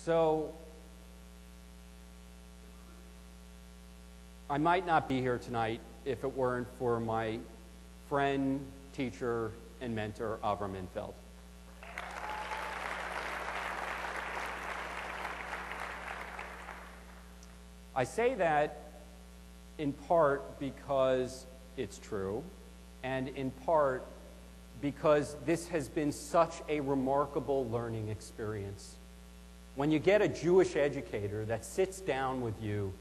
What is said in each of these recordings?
So, I might not be here tonight if it weren't for my friend, teacher, and mentor, Avram Infeld. I say that in part because it's true, and in part because this has been such a remarkable learning experience. When you get a Jewish educator that sits down with you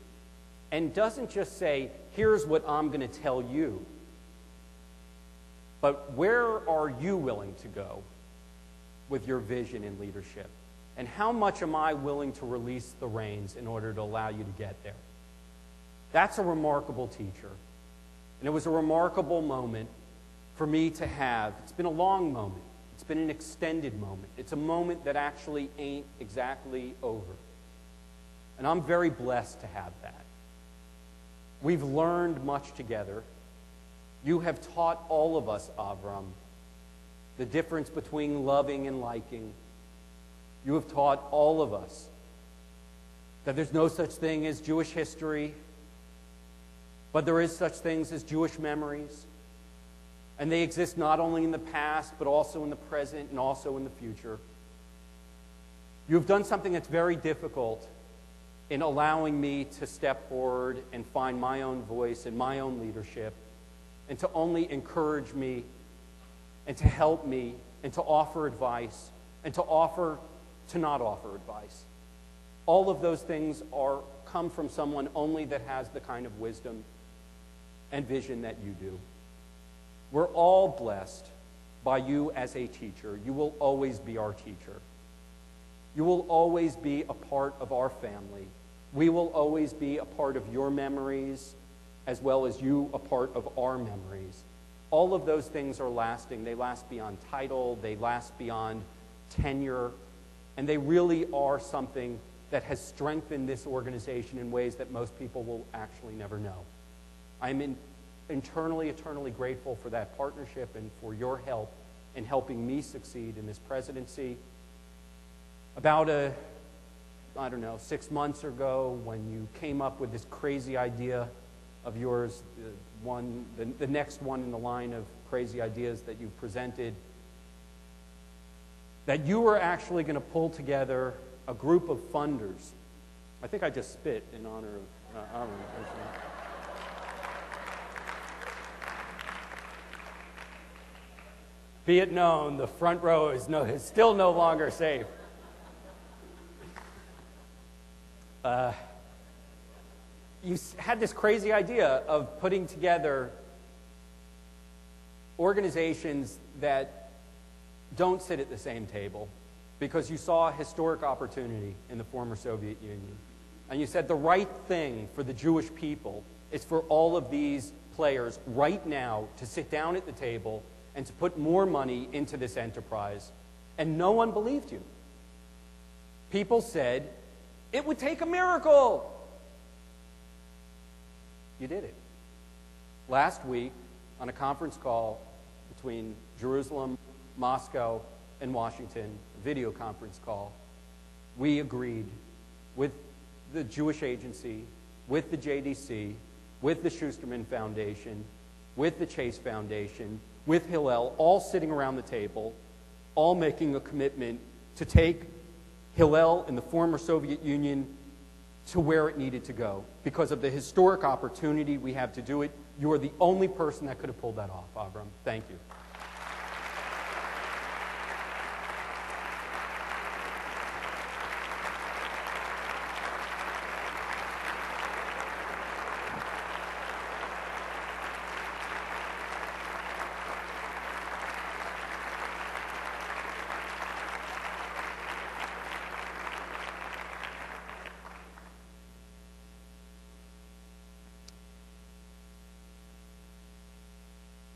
and doesn't just say, here's what I'm going to tell you, but where are you willing to go with your vision and leadership? And how much am I willing to release the reins in order to allow you to get there? That's a remarkable teacher. And it was a remarkable moment for me to have. It's been a long moment. It's been an extended moment. It's a moment that actually ain't exactly over. And I'm very blessed to have that. We've learned much together. You have taught all of us, Avram, the difference between loving and liking. You have taught all of us that there's no such thing as Jewish history, but there is such things as Jewish memories. And they exist not only in the past, but also in the present and also in the future. You've done something that's very difficult in allowing me to step forward and find my own voice and my own leadership, and to only encourage me and to help me and to offer advice and to not offer advice. All of those things come from someone only that has the kind of wisdom and vision that you do. We're all blessed by you as a teacher. You will always be our teacher. You will always be a part of our family. We will always be a part of your memories as well as you a part of our memories. All of those things are lasting. They last beyond title. They last beyond tenure. And they really are something that has strengthened this organization in ways that most people will actually never know. I'm eternally grateful for that partnership and for your help in helping me succeed in this presidency. About 6 months ago, when you came up with this crazy idea of yours, the next one in the line of crazy ideas that you've presented, that you were actually going to pull together a group of funders. I think I just spit in honor of, I don't know. Be it known, the front row is still no longer safe. You had this crazy idea of putting together organizations that don't sit at the same table because you saw a historic opportunity in the former Soviet Union. And you said the right thing for the Jewish people is for all of these players right now to sit down at the table and to put more money into this enterprise. And no one believed you. People said, it would take a miracle. You did it. Last week, on a conference call between Jerusalem, Moscow, and Washington, a video conference call, we agreed with the Jewish Agency, with the JDC, with the Schusterman Foundation, with the Chase Foundation, with Hillel, all sitting around the table, all making a commitment to take Hillel and the former Soviet Union to where it needed to go. Because of the historic opportunity we have to do it, you are the only person that could have pulled that off, Avram. Thank you.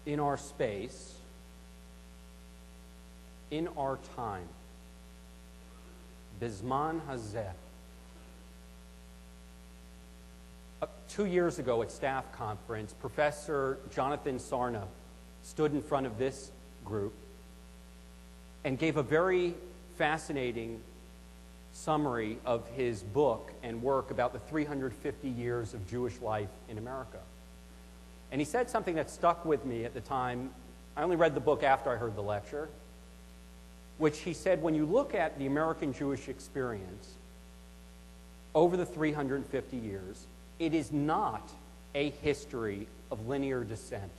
In our space, in our time, Bizman Hazeh. 2 years ago at staff conference, Professor Jonathan Sarna stood in front of this group and gave a very fascinating summary of his book and work about the 350 years of Jewish life in America. And he said something that stuck with me at the time. I only read the book after I heard the lecture, which he said, when you look at the American Jewish experience over the 350 years, it is not a history of linear descent.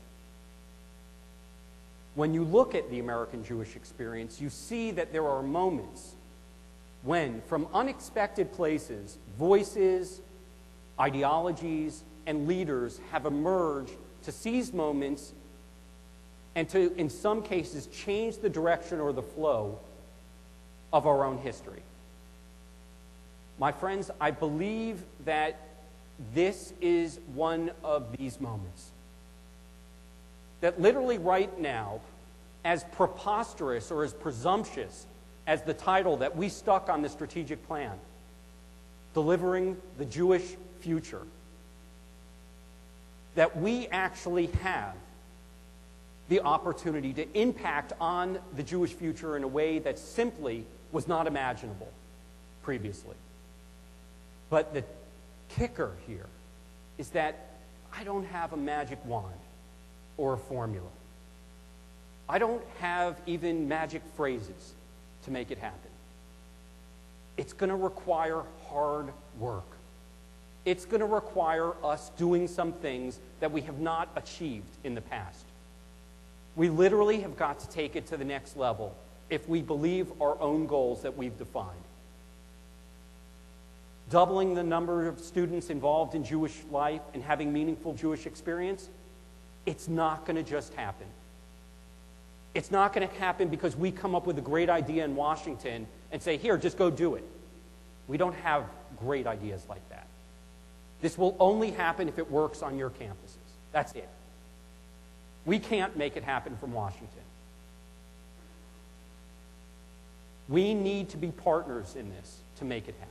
When you look at the American Jewish experience, you see that there are moments when, from unexpected places, voices, ideologies, and leaders have emerged to seize moments and to, in some cases, change the direction or the flow of our own history. My friends, I believe that this is one of these moments. That literally right now, as preposterous or as presumptuous as the title that we stuck on the strategic plan, Delivering the Jewish Future, that we actually have the opportunity to impact on the Jewish future in a way that simply was not imaginable previously. But the kicker here is that I don't have a magic wand or a formula. I don't have even magic phrases to make it happen. It's going to require hard work. It's going to require us doing some things that we have not achieved in the past. We literally have got to take it to the next level if we believe our own goals that we've defined. Doubling the number of students involved in Jewish life and having meaningful Jewish experience, it's not going to just happen. It's not going to happen because we come up with a great idea in Washington and say, here, just go do it. We don't have great ideas like that. This will only happen if it works on your campuses. That's it. We can't make it happen from Washington. We need to be partners in this to make it happen.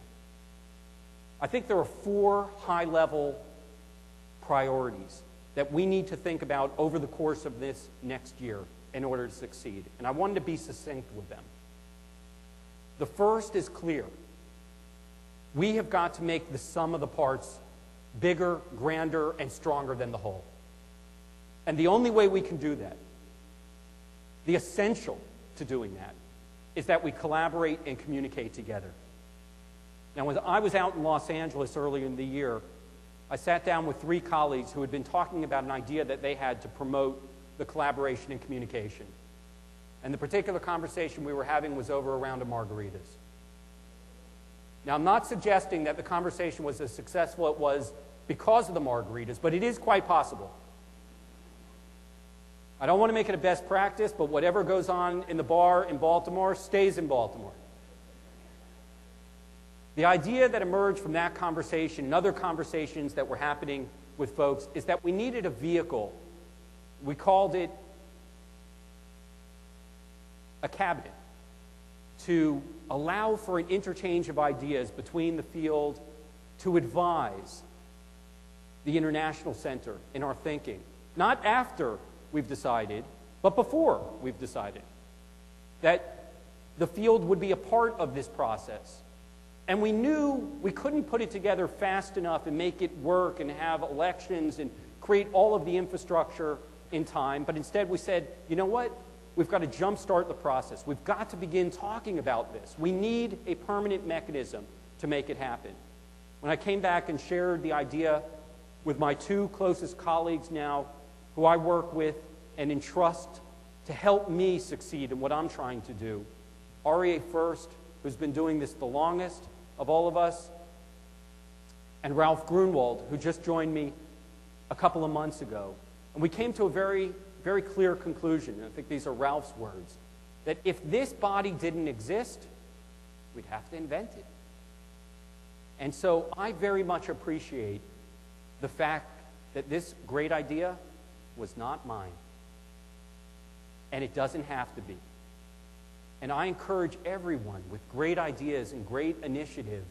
I think there are 4 high-level priorities that we need to think about over the course of this next year in order to succeed. And I wanted to be succinct with them. The first is clear. We have got to make the sum of the parts bigger, grander, and stronger than the whole. And the only way we can do that, the essential to doing that, is that we collaborate and communicate together. Now, when I was out in Los Angeles earlier in the year, I sat down with 3 colleagues who had been talking about an idea that they had to promote the collaboration and communication. And the particular conversation we were having was over a round of margaritas. Now, I'm not suggesting that the conversation was as successful as it was because of the margaritas, but it is quite possible. I don't want to make it a best practice, but whatever goes on in the bar in Baltimore stays in Baltimore. The idea that emerged from that conversation and other conversations that were happening with folks is that we needed a vehicle. We called it a cabinet to allow for an interchange of ideas between the field to advise the International Center in our thinking. Not after we've decided, but before we've decided that the field would be a part of this process. And we knew we couldn't put it together fast enough and make it work and have elections and create all of the infrastructure in time, but instead we said, you know what? We've got to jumpstart the process. We've got to begin talking about this. We need a permanent mechanism to make it happen. When I came back and shared the idea with my 2 closest colleagues now, who I work with and entrust to help me succeed in what I'm trying to do, Aryeh First, who's been doing this the longest of all of us, and Ralph Grunwald, who just joined me a couple of months ago. And we came to a very, very clear conclusion, and I think these are Ralph's words, that if this body didn't exist, we'd have to invent it. And so I very much appreciate the fact that this great idea was not mine. And it doesn't have to be. And I encourage everyone with great ideas and great initiative